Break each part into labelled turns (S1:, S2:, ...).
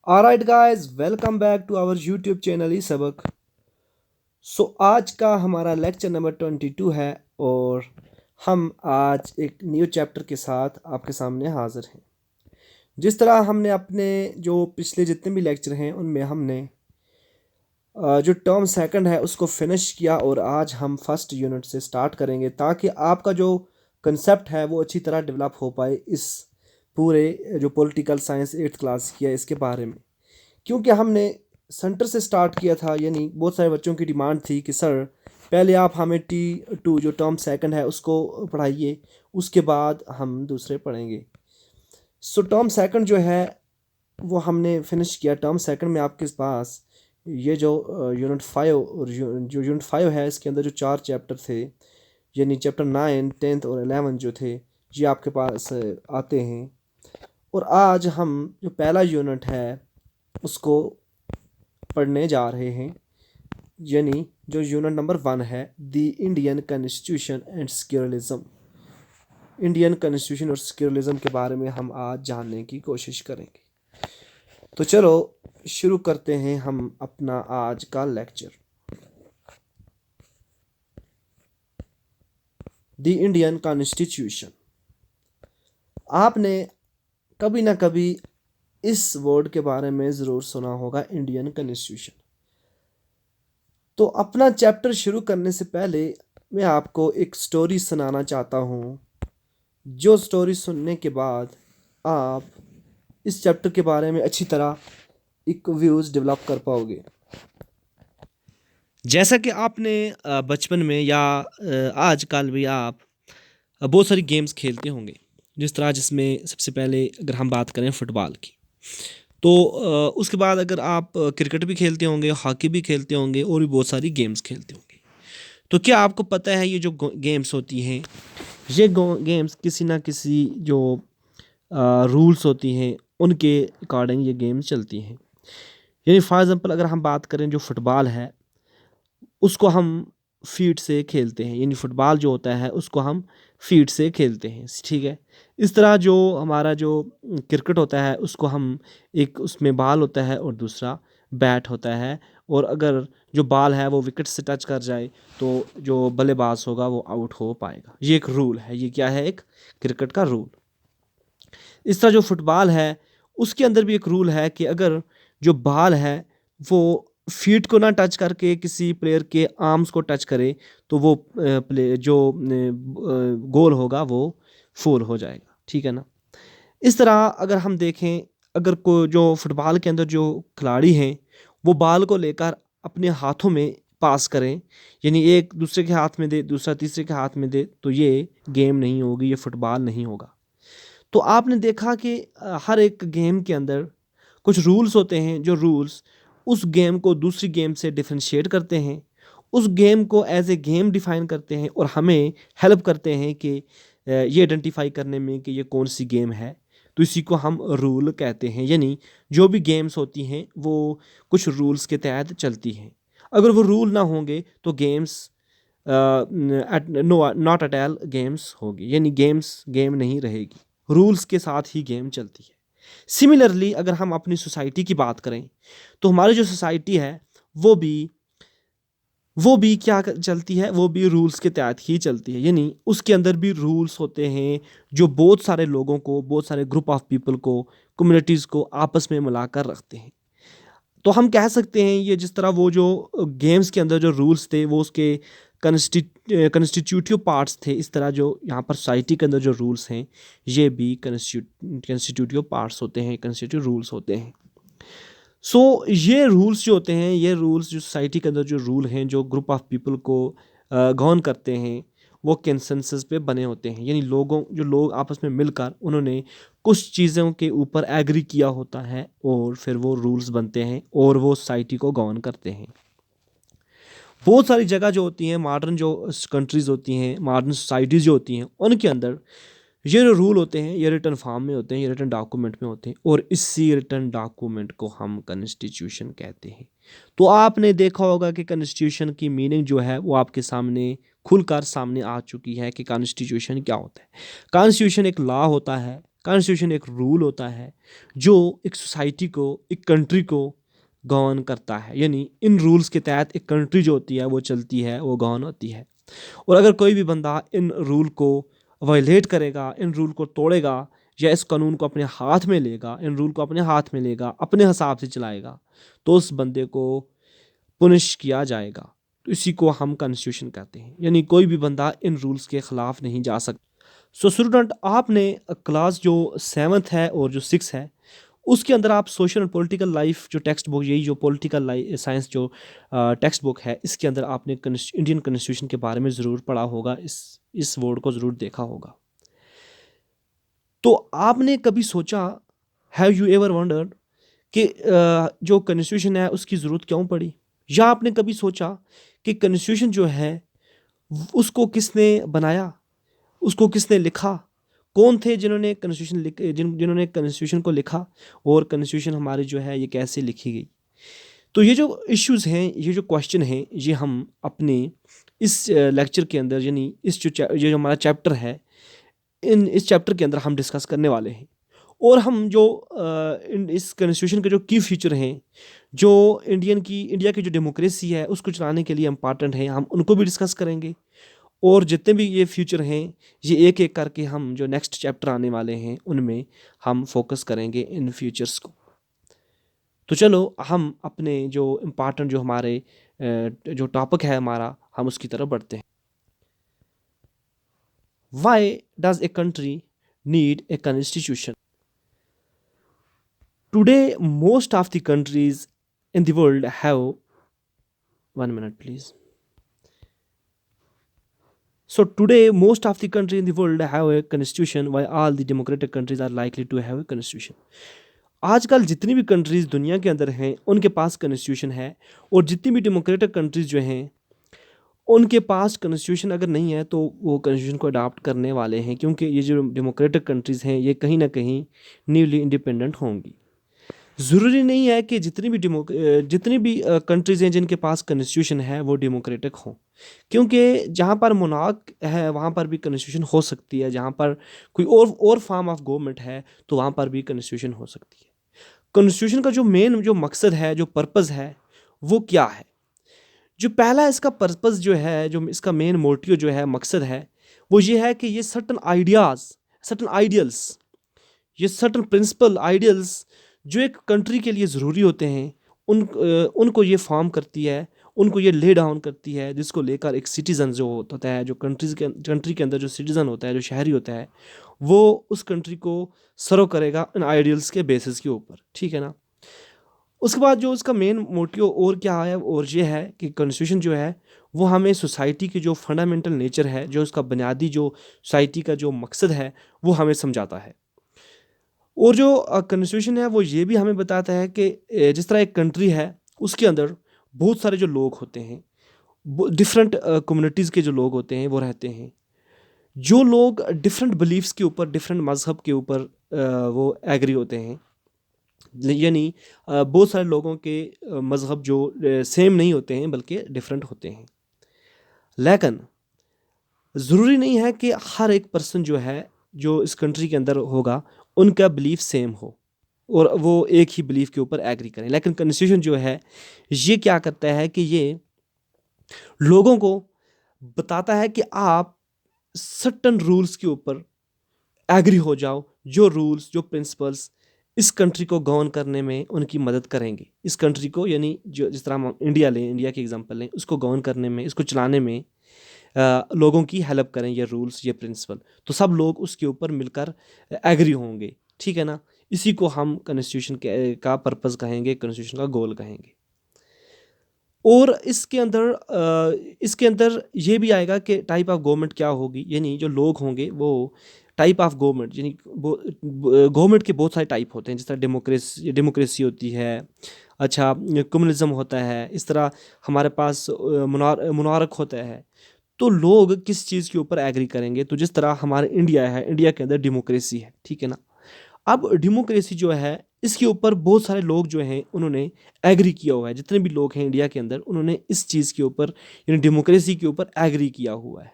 S1: Alright guys, welcome back to our YouTube channel ई सबक। आज का हमारा लेक्चर नंबर 22 है और हम आज एक न्यू चैप्टर के साथ आपके सामने हाजिर हैं। जिस तरह हमने अपने जो पिछले जितने भी लेक्चर हैं उनमें हमने जो टर्म सेकंड है उसको फिनिश किया और आज हम फर्स्ट यूनिट से स्टार्ट करेंगे ताकि आपका जो कंसेप्ट है वो अच्छी तरह डेवलप हो पाए इस पूरे जो पॉलिटिकल साइंस 8th क्लास की है इसके बारे में। क्योंकि हमने सेंटर से स्टार्ट किया था, यानी बहुत सारे बच्चों की डिमांड थी कि सर पहले आप हमें T2 जो टर्म सेकंड है उसको पढ़ाइए, उसके बाद हम दूसरे पढ़ेंगे। टर्म सेकंड जो है वो हमने फिनिश किया। टर्म सेकंड में आपके पास ये जो यूनिट 5 और जो यूनिट 5 है इसके अंदर जो 4 चैप्टर थे, यानी चैप्टर 9, 10th और 11 जो थे ये आपके पास आते हैं। और आज हम जो पहला यूनिट है उसको पढ़ने जा रहे हैं, यानी जो यूनिट नंबर 1 है the Indian constitution and secularism. Indian constitution और सेक्युलरिज्म के बारे में हम आज जानने की कोशिश करेंगे। तो चलो शुरू करते हैं हम अपना आज का लेक्चर। द इंडियन कॉन्स्टिट्यूशन, आपने कभी ना कभी इस वर्ड के बारे में ज़रूर सुना होगा, इंडियन कॉन्स्टिट्यूशन। तो अपना चैप्टर शुरू करने से पहले मैं आपको एक स्टोरी सुनाना चाहता हूँ, जो स्टोरी सुनने के बाद आप इस चैप्टर के बारे में अच्छी तरह एक व्यूज़ डेवलप कर पाओगे। जैसा कि आपने बचपन में या आजकल भी आप बहुत सारी गेम्स खेलते होंगे, जिसमें सबसे पहले अगर हम बात करें फुटबॉल की, तो उसके बाद अगर आप क्रिकेट भी खेलते होंगे, हॉकी भी खेलते होंगे और भी बहुत सारी गेम्स खेलते होंगे। तो क्या आपको पता है ये जो गेम्स होती हैं, ये गेम्स किसी ना किसी जो रूल्स होती हैं उनके अकॉर्डिंग ये गेम्स चलती हैं। यानी फॉर एग्ज़ाम्पल अगर हम बात करें जो फुटबॉल है उसको हम फीट से खेलते हैं, यानी फुटबॉल जो होता है उसको हम फीट से खेलते हैं, ठीक है। इस तरह जो हमारा जो क्रिकेट होता है उसको हम एक उसमें बॉल होता है और दूसरा बैट होता है, और अगर जो बॉल है वो विकेट से टच कर जाए तो जो बल्लेबाज होगा वो आउट हो पाएगा। ये एक रूल है, ये क्या है, एक क्रिकेट का रूल। इस तरह जो फुटबॉल है उसके अंदर भी एक रूल है कि अगर जो बॉल है वो फीट को ना टच करके किसी प्लेयर के आर्म्स को टच करे तो वो प्ले जो गोल होगा वो फुल हो जाएगा, ठीक है ना। इस तरह अगर हम देखें, अगर को जो फुटबॉल के अंदर जो खिलाड़ी हैं वो बॉल को लेकर अपने हाथों में पास करें, यानी एक दूसरे के हाथ में दे, दूसरा तीसरे के हाथ में दे, तो ये गेम नहीं होगी, ये फुटबॉल नहीं होगा। तो आपने देखा कि हर एक गेम के अंदर कुछ रूल्स होते हैं, जो रूल्स उस गेम को दूसरी गेम से डिफरेंशिएट करते हैं, उस गेम को एज ए गेम डिफाइन करते हैं और हमें हेल्प करते हैं कि ये आइडेंटिफाई करने में कि ये कौन सी गेम है। तो इसी को हम रूल कहते हैं, यानी जो भी गेम्स होती हैं वो कुछ रूल्स के तहत चलती हैं। अगर वो रूल ना होंगे तो games not at all games होगी, यानी गेम्स गेम नहीं रहेगी, रूल्स के साथ ही गेम चलती है। सिमिलरली अगर हम अपनी सोसाइटी की बात करें तो हमारी जो सोसाइटी है वो भी क्या चलती है, वो भी रूल्स के तहत ही चलती है, यानी उसके अंदर भी रूल्स होते हैं जो बहुत सारे लोगों को, बहुत सारे ग्रुप ऑफ पीपल को, कम्युनिटीज़ को आपस में मिलाकर रखते हैं। तो हम कह सकते हैं ये जिस तरह वो जो गेम्स के अंदर जो रूल्स थे वो उसके कंस्टिट्यूटिव पार्ट्स थे, इस तरह जो यहाँ पर सोसाइटी के अंदर जो रूल्स हैं ये भी कंस्टिट्यूटिव पार्ट्स होते हैं, कंस्टिट्यूटिव रूल्स होते हैं। ये रूल्स जो होते हैं, ये रूल्स जो सोसाइटी के अंदर जो रूल हैं जो ग्रुप ऑफ पीपल को गवर्न करते हैं, वो कंसेंसस पे बने होते हैं, यानी जो लोग आपस में मिलकर उन्होंने कुछ चीज़ों के ऊपर एग्री किया होता है और फिर वो रूल्स बनते हैं और वो सोसाइटी को गवर्न करते हैं। बहुत सारी जगह जो होती हैं, मॉडर्न जो कंट्रीज़ होती हैं, मॉडर्न सोसाइटीज़ जो होती हैं, उनके अंदर ये जो रूल होते हैं ये रिटन फॉर्म में होते हैं, ये रिटन डॉक्यूमेंट में होते हैं, और इसी रिटन डॉक्यूमेंट को हम कॉन्स्टिट्यूशन कहते हैं। तो आपने देखा होगा कि कॉन्स्टिट्यूशन की मीनिंग जो है वो आपके सामने खुलकर सामने आ चुकी है कि कॉन्स्टिट्यूशन क्या होता है। कॉन्स्टिट्यूशन एक लॉ होता है, कॉन्स्टिट्यूशन एक रूल होता है जो एक सोसाइटी को, एक कंट्री को गवर्न करता है, यानी इन रूल्स के तहत एक कंट्री जो होती है वो चलती है, वो गवर्न होती है। और अगर कोई भी बंदा इन रूल को वायलेट करेगा, इन रूल को तोड़ेगा या इस कानून को अपने हाथ में लेगा, इन रूल को अपने हाथ में लेगा, अपने हिसाब से चलाएगा, तो उस बंदे को पुनिश किया जाएगा। तो इसी को हम कॉन्स्टिट्यूशन कहते हैं, यानी कोई भी बंदा इन रूल्स के ख़िलाफ़ नहीं जा सकता। सो स्टूडेंट, आपने क्लास जो 7th है और जो 6 है उसके अंदर आप सोशल एंड पॉलिटिकल लाइफ जो टेक्स्ट बुक, यही जो पॉलिटिकल साइंस जो टेक्स्ट बुक है, इसके अंदर आपने इंडियन कॉन्स्टिट्यूशन के बारे में ज़रूर पढ़ा होगा, इस वर्ड को ज़रूर देखा होगा। तो आपने कभी सोचा, हैव यू एवर वंडर्ड कि जो कॉन्स्टिट्यूशन है उसकी ज़रूरत क्यों पड़ी? या आपने कभी सोचा कि कॉन्स्टिट्यूशन जो है उसको किसने बनाया, उसको किसने लिखा, कौन थे जिन्होंने जिन्होंने कॉन्स्टिट्यूशन को लिखा, और कॉन्स्टिट्यूशन हमारी जो है ये कैसे लिखी गई? तो ये जो इश्यूज़ हैं, ये जो क्वेश्चन हैं, ये हम अपने इस लेक्चर के अंदर, यानी ये जो हमारा चैप्टर है, इस चैप्टर के अंदर हम डिस्कस करने वाले हैं। और हम जो इस कॉन्स्टिट्यूशन के जो की फीचर हैं, जो इंडिया की जो डेमोक्रेसी है उसको चलाने के लिए इम्पॉर्टेंट हैं, हम उनको भी डिस्कस करेंगे। और जितने भी ये फ्यूचर हैं, ये एक एक करके हम जो नेक्स्ट चैप्टर आने वाले हैं उनमें हम फोकस करेंगे इन फ्यूचर्स को। तो चलो हम अपने जो इम्पॉर्टेंट जो हमारे जो टॉपिक है हमारा, हम उसकी तरफ बढ़ते हैं। Why does a country need a constitution? Today most of the countries in the world have, 1 minute please. So today most of the countries in the world have a constitution, while all the democratic countries are likely to have a constitution. आजकल जितनी भी countries दुनिया के अंदर हैं उनके पास constitution है, और जितनी भी डेमोक्रेटिक कंट्रीज़ जो हैं उनके पास कॉन्स्टिट्यूशन अगर नहीं है तो वो कॉन्स्टिट्यूशन को अडॉप्ट करने वाले हैं, क्योंकि ये जो डेमोक्रेटिक कंट्रीज़ हैं ये कहीं ना कहीं न्यूली इंडिपेंडेंट होंगी। ज़रूरी नहीं है कि जितनी भी कंट्रीज़ हैं जिनके पास कॉन्स्टिट्यूशन है वो डेमोक्रेटिक हों, क्योंकि जहाँ पर मोनार्क है वहाँ पर भी कॉन्स्टिट्यूशन हो सकती है, जहाँ पर कोई और फॉर्म ऑफ गवर्नमेंट है तो वहाँ पर भी कॉन्स्टिट्यूशन हो सकती है। कॉन्स्टिट्यूशन का जो मेन जो मकसद है, जो पर्पज़ है, वो क्या है? जो पहला इसका पर्पज़ जो है, जो इसका मेन मोटिव जो है, मकसद है, वो ये है कि ये सर्टन आइडियाज़, सर्टन आइडियल्स, ये सर्टन प्रिंसिपल आइडियल्स जो एक कंट्री के लिए ज़रूरी होते हैं, उनको ये फॉर्म करती है, उनको ये ले डाउन करती है, जिसको लेकर एक सिटीज़न जो होता है, जो कंट्री के अंदर जो सिटीज़न होता है, जो शहरी होता है, वो उस कंट्री को सर्व करेगा इन आइडियल्स के बेसिस के ऊपर, ठीक है ना। उसके बाद जो उसका मेन मोटिव और क्या है, और ये है कि कॉन्स्टिट्यूशन जो है वो हमें सोसाइटी की जो फंडामेंटल नेचर है, जो उसका बुनियादी जो सोसाइटी का जो मकसद है, वो हमें समझाता है। और जो कॉन्स्टिट्यूशन है वो ये भी हमें बताता है कि जिस तरह एक कंट्री है उसके अंदर बहुत सारे जो लोग होते हैं, डिफरेंट कम्युनिटीज़ के जो लोग होते हैं वो रहते हैं। जो लोग डिफरेंट बिलीफ्स के ऊपर, डिफरेंट मज़हब के ऊपर वो एग्री होते हैं, यानी बहुत सारे लोगों के मज़हब जो सेम नहीं होते हैं बल्कि डिफरेंट होते हैं। लेकिन ज़रूरी नहीं है कि हर एक पर्सन जो है, जो इस कंट्री के अंदर होगा, उनका बिलीफ सेम हो और वो एक ही बिलीफ के ऊपर एग्री करें। लेकिन कॉन्स्टिट्यूशन जो है ये क्या करता है कि ये लोगों को बताता है कि आप सर्टन रूल्स के ऊपर एग्री हो जाओ, जो रूल्स, जो प्रिंसिपल्स इस कंट्री को गवर्न करने में उनकी मदद करेंगे। इस कंट्री को, यानी जो जिस तरह हम इंडिया लें, इंडिया की एग्जांपल लें, उसको गवर्न करने में, इसको चलाने में लोगों की हेल्प करें ये रूल्स, ये प्रिंसिपल, तो सब लोग उसके ऊपर मिलकर एग्री होंगे, ठीक है ना। इसी को हम कॉन्स्टिट्यूशन का पर्पज़ कहेंगे, कॉन्स्टिट्यूशन का गोल कहेंगे। और इसके अंदर ये भी आएगा कि टाइप ऑफ गवर्नमेंट क्या होगी, यानी जो लोग होंगे वो टाइप ऑफ गवर्नमेंट, यानी गवर्नमेंट के बहुत सारे टाइप होते हैं, जिस तरह डेमोक्रेसी होती है, अच्छा कम्युनिज्म होता है, इस तरह हमारे पास मोनार्क होता है। तो लोग किस चीज़ के ऊपर एग्री करेंगे? तो जिस तरह हमारे इंडिया है, इंडिया के अंदर डेमोक्रेसी है, ठीक है ना। अब डेमोक्रेसी जो है इसके ऊपर बहुत सारे लोग जो हैं उन्होंने एग्री किया हुआ है, जितने भी लोग हैं इंडिया के अंदर उन्होंने इस चीज़ के ऊपर, यानी डेमोक्रेसी के ऊपर एग्री किया हुआ है।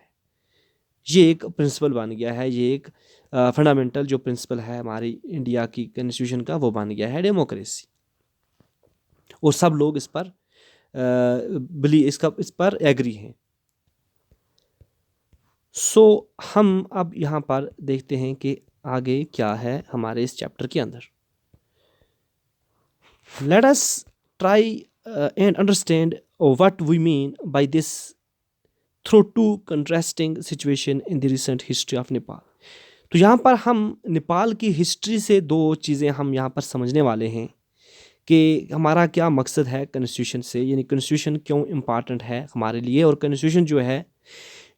S1: ये एक प्रिंसिपल बन गया है, ये एक फंडामेंटल जो प्रिंसिपल है हमारी इंडिया की कॉन्स्टिट्यूशन का, वो बन गया है डेमोक्रेसी। और सब लोग इस पर इस पर एग्री हैं। सो हम अब यहाँ पर देखते हैं कि आगे क्या है हमारे इस चैप्टर के अंदर। Let us try and understand what we mean by this through two contrasting situation in the recent history of Nepal. तो यहाँ पर हम नेपाल की हिस्ट्री से दो चीज़ें हम यहाँ पर समझने वाले हैं कि हमारा क्या मकसद है कॉन्स्टिट्यूशन से, यानी कॉन्स्टिट्यूशन क्यों इम्पॉर्टेंट है हमारे लिए, और कॉन्स्टिट्यूशन जो है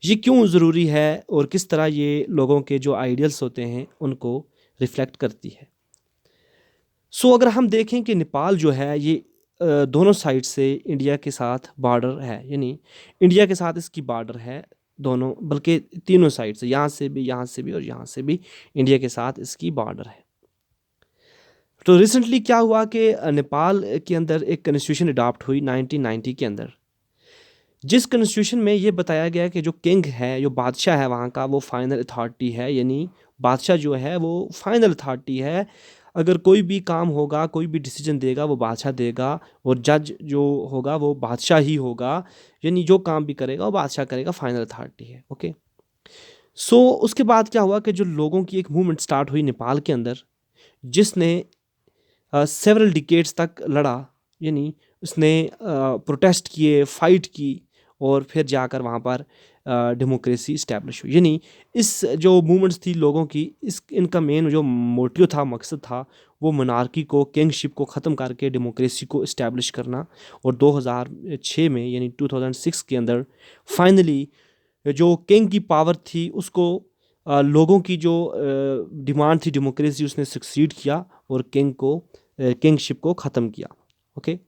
S1: ये क्यों ज़रूरी है, और किस तरह ये लोगों के जो आइडियल्स होते हैं उनको रिफ्लेक्ट करती है। सो अगर हम देखें कि नेपाल जो है ये दोनों साइड से इंडिया के साथ बॉर्डर है, यानी इंडिया के साथ इसकी बॉर्डर है दोनों, बल्कि तीनों साइड से, यहाँ से भी, यहाँ से भी और यहाँ से भी इंडिया के साथ इसकी बॉर्डर है। तो रिसेंटली क्या हुआ कि नेपाल के अंदर एक कॉन्स्टिट्यूशन अडॉप्ट हुई 1990 के अंदर, जिस कॉन्स्टिट्यूशन में ये बताया गया कि जो किंग है, जो बादशाह है वहाँ का, वो फाइनल अथॉरिटी है, यानी बादशाह जो है वो फाइनल अथॉरिटी है। अगर कोई भी काम होगा, कोई भी डिसीजन देगा वो बादशाह देगा, और जज जो होगा वो बादशाह ही होगा, यानी जो काम भी करेगा वो बादशाह करेगा, फाइनल अथॉरिटी है। ओके। सो उसके बाद क्या हुआ कि जो लोगों की एक मूवमेंट स्टार्ट हुई नेपाल के अंदर, जिसने सेवरल डिकेड्स तक लड़ा, यानी उसने प्रोटेस्ट किए, फाइट की, और फिर जाकर वहाँ पर डेमोक्रेसी इस्टेब्लिश हुई। यानी इस जो मूवमेंट्स थी लोगों की, इनका मेन जो मोटिव था, मकसद था, वो मोनार्की को, किंगशिप को ख़त्म करके डेमोक्रेसी को इस्टेब्लिश करना। और 2006 में, यानी 2006 के अंदर फाइनली जो किंग की पावर थी उसको लोगों की जो डिमांड थी डेमोक्रेसी, उसने सक्सीड किया और किंगशिप को ख़त्म किया। ओके।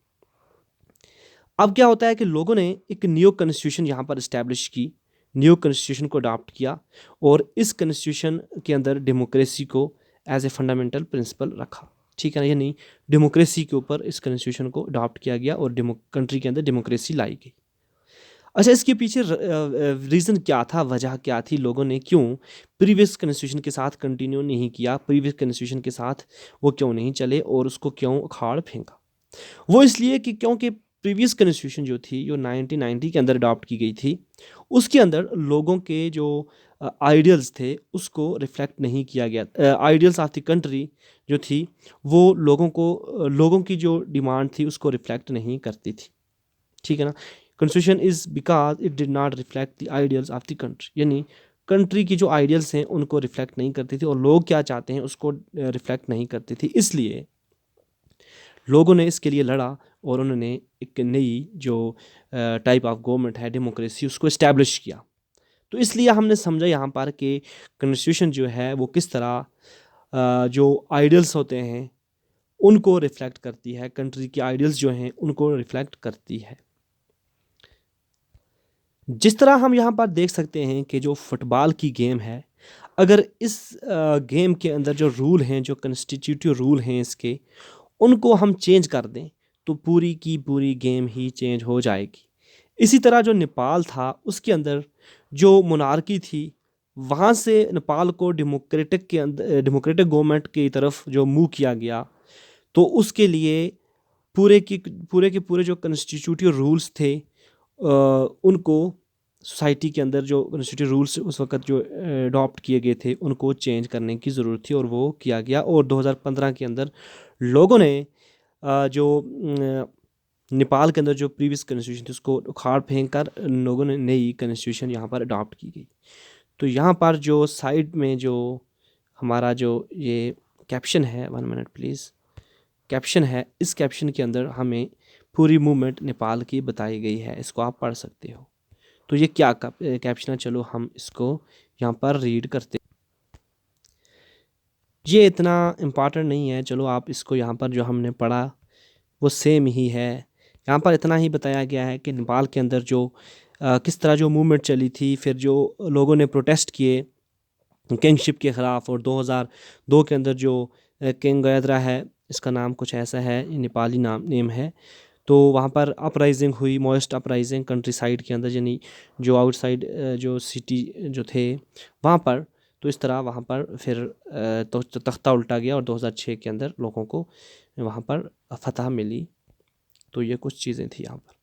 S1: अब क्या होता है कि लोगों ने एक न्यू कॉन्स्टिट्यूशन यहाँ पर इस्टेब्लिश की, न्यू कॉन्स्टिट्यूशन को अडॉप्ट किया, और इस कॉन्स्टिट्यूशन के अंदर डेमोक्रेसी को एज ए फंडामेंटल प्रिंसिपल रखा। ठीक है ना, यानी डेमोक्रेसी के ऊपर इस कॉन्स्टिट्यूशन को अडॉप्ट किया गया और कंट्री के अंदर डेमोक्रेसी लाई गई। अच्छा, इसके पीछे रीज़न क्या था, वजह क्या थी, लोगों ने क्यों प्रीवियस कॉन्स्टिट्यूशन के साथ कंटिन्यू नहीं किया, प्रीवियस कॉन्स्टिट्यूशन के साथ वो क्यों नहीं चले और उसको क्यों उखाड़ फेंका? वो इसलिए कि क्योंकि प्रीवियस कॉन्स्टिट्यूशन जो थी, जो 1990 के अंदर अडॉप्ट की गई थी, उसके अंदर लोगों के जो आइडियल्स थे उसको रिफ्लेक्ट नहीं किया गया। आइडियल्स ऑफ द कंट्री जो थी वो लोगों की जो डिमांड थी उसको रिफ्लेक्ट नहीं करती थी। ठीक है ना। Constitution is because it did not reflect the ideals of the country, यानी कंट्री की जो आइडियल्स हैं उनको रिफ्लेक्ट नहीं करती थी, और लोग क्या चाहते हैं उसको रिफ्लेक्ट नहीं करती थी। इसलिए लोगों ने इसके लिए लड़ा और उन्होंने एक नई जो टाइप ऑफ गवर्नमेंट है, डेमोक्रेसी, उसको इस्टेब्लिश किया। तो इसलिए हमने समझा यहाँ पर कि कॉन्स्टिट्यूशन जो है वो किस तरह जो आइडियल्स होते हैं उनको रिफ्लेक्ट करती है, कंट्री की आइडियल्स जो हैं उनको रिफ्लेक्ट करती है। जिस तरह हम यहाँ पर देख सकते हैं कि जो फुटबॉल की गेम है, अगर इस गेम के अंदर जो रूल हैं, जो कॉन्स्टिट्यूटिव रूल हैं इसके, उनको हम चेंज कर दें तो पूरी की पूरी गेम ही चेंज हो जाएगी। इसी तरह जो नेपाल था उसके अंदर जो मोनार्की थी, वहाँ से नेपाल को डेमोक्रेटिक गवर्नमेंट की तरफ जो मूव किया गया, तो उसके लिए पूरे के पूरे जो कॉन्स्टिट्यूटिव रूल्स थे उनको सोसाइटी के अंदर जो कॉन्स्टिट्यूटिव रूल्स उस वक्त जो अडॉप्ट किए गए थे उनको चेंज करने की ज़रूरत थी, और वो किया गया। और 2015 के अंदर लोगों ने जो नेपाल के अंदर जो प्रीवियस कॉन्स्टिट्यूशन थी उसको उखाड़ फेंक कर लोगों ने नई कॉन्स्टिट्यूशन यहाँ पर अडॉप्ट की गई। तो यहाँ पर जो साइड में जो हमारा जो ये कैप्शन है, 1 मिनट प्लीज़, कैप्शन है, इस कैप्शन के अंदर हमें पूरी मूवमेंट नेपाल की बताई गई है, इसको आप पढ़ सकते हो। तो ये क्या कैप्शन है, चलो हम इसको यहाँ पर रीड करते। ये इतना इम्पॉर्टेंट नहीं है, चलो आप इसको यहाँ पर जो हमने पढ़ा वो सेम ही है। यहाँ पर इतना ही बताया गया है कि नेपाल के अंदर जो किस तरह जो मूवमेंट चली थी, फिर जो लोगों ने प्रोटेस्ट किए किंगशिप के ख़िलाफ़, और 2002 के अंदर जो किंग गयाद्रा है, इसका नाम कुछ ऐसा है, नेपाली नेम है, तो वहाँ पर अपराइजिंग हुई, मोस्ट अपराइजिंग कंट्री साइड के अंदर, यानी जो आउटसाइड जो सिटी जो थे वहाँ पर। तो इस तरह वहाँ पर फिर तो तख्ता उल्टा गया और 2006 के अंदर लोगों को वहाँ पर फतह मिली। तो ये कुछ चीज़ें थी यहाँ पर।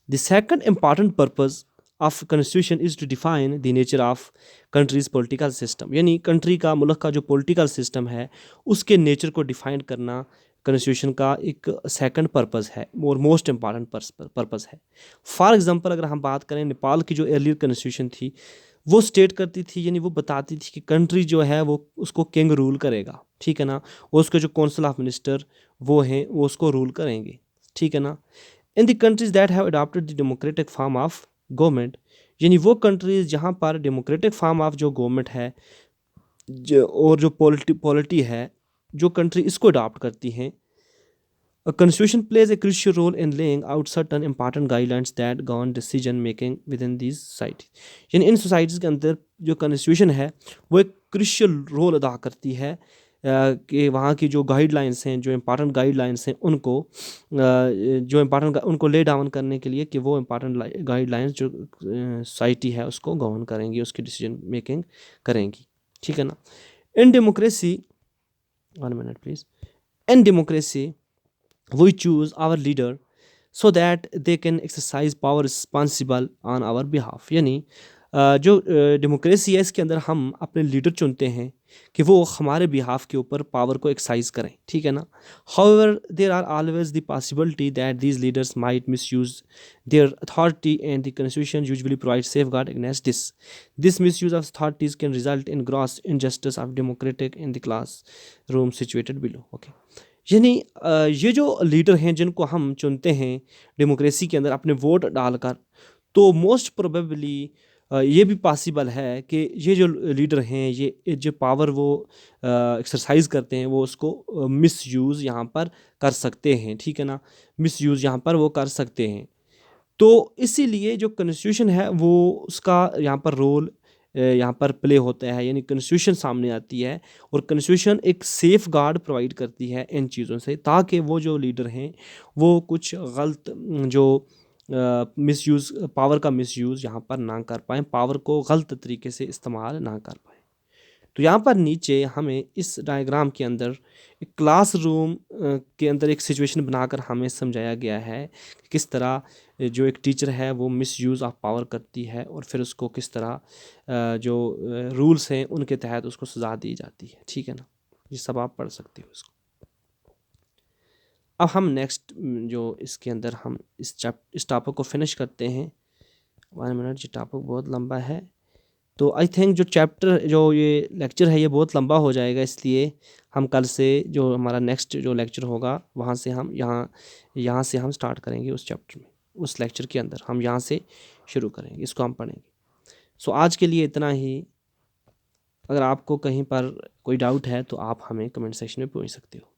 S1: The second important purpose of constitution is to define the nature of country's political system, यानी कंट्री का, मुल्क का जो पॉलिटिकल सिस्टम है उसके नेचर को डिफाइन करना कॉन्स्टिट्यूशन का एक सेकंड पर्पज़ है और मोस्ट इम्पॉर्टेंट पर्पज़ है। फॉर एग्जांपल अगर हम बात करें नेपाल की जो अर्लियर कॉन्स्टिट्यूशन थी, वो स्टेट करती थी, यानी वो बताती थी कि कंट्री जो है वो उसको किंग रूल करेगा, ठीक है ना, और उसके जो काउंसिल ऑफ मिनिस्टर वो हैं वो उसको रूल करेंगे, ठीक है ना। In the countries that have adopted the democratic form of government, यानी वो कंट्रीज जहाँ पर डेमोक्रेटिक फॉर्म ऑफ जो गवर्नमेंट है और जो पॉलिटी है, जो कंट्री इसको अडॉप्ट करती हैं, a constitution plays a crucial role in laying out certain important guidelines that govern decision making within these societies। यानी इन सोसाइटीज़ के अंदर जो कॉन्स्टिट्यूशन है वो एक क्रिशियल रोल अदा करती है कि वहाँ की जो गाइडलाइंस हैं, जो इम्पॉर्टेंट गाइडलाइंस हैं, उनको जो इम्पॉर्टेंट उनको ले डाउन करने के लिए कि वो इम्पॉर्टेंट गाइडलाइंस जो सोसाइटी है उसको गवर्न करेंगी, उसकी डिसीजन मेकिंग करेंगी, ठीक है ना। In democracy, 1 minute please, in democracy we choose our leader so that they can exercise power responsible on our behalf। यानी जो डेमोक्रेसी है इसके अंदर हम अपने लीडर चुनते हैं कि वो हमारे बिहाफ के ऊपर पावर को एक्सरसाइज करें, ठीक है ना। however there are always the possibility that these leaders might misuse their authority and the constitution usually provides safeguard against this misuse of authorities can result in gross injustice of democratic in the classroom situated below। okay, यानी ये जो leader हैं जिनको हम चुनते हैं democracy के अंदर अपने वोट डालकर, तो मोस्ट प्रोबेबली ये भी पॉसिबल है कि ये जो लीडर हैं ये जो पावर वो एक्सरसाइज करते हैं वो उसको मिसयूज़ यहाँ पर कर सकते हैं, ठीक है ना, मिसयूज़ यहाँ पर वो कर सकते हैं। तो इसीलिए जो कॉन्स्टिट्यूशन है वो उसका यहाँ पर रोल यहाँ पर प्ले होता है, यानी कॉन्स्टिट्यूशन सामने आती है और कॉन्स्टिट्यूशन एक सेफ गार्ड प्रोवाइड करती है इन चीज़ों से, ताकि वो जो लीडर हैं वो कुछ गलत जो मिसयूज़, पावर का मिसयूज़ यहाँ पर ना कर पाएँ, पावर को गलत तरीके से इस्तेमाल ना कर पाएँ। तो यहाँ पर नीचे हमें इस डायग्राम के अंदर एक क्लासरूम के अंदर एक सिचुएशन बनाकर हमें समझाया गया है कि किस तरह जो एक टीचर है वो मिसयूज़ ऑफ पावर करती है और फिर उसको किस तरह जो रूल्स हैं उनके तहत उसको सज़ा दी जाती है, ठीक है ना। ये सब आप पढ़ सकते हो इसको। अब हम नेक्स्ट जो इसके अंदर हम इस टॉपिक को फिनिश करते हैं। 1 मिनट, ये टॉपिक बहुत लंबा है, तो आई थिंक जो चैप्टर जो ये लेक्चर है ये बहुत लंबा हो जाएगा, इसलिए हम कल से जो हमारा नेक्स्ट जो लेक्चर होगा वहाँ से हम यहाँ से हम स्टार्ट करेंगे उस चैप्टर में, उस लेक्चर के अंदर हम यहाँ से शुरू करेंगे, इसको हम पढ़ेंगे। सो आज के लिए इतना ही। अगर आपको कहीं पर कोई डाउट है तो आप हमें कमेंट सेक्शन में पूछ सकते हो।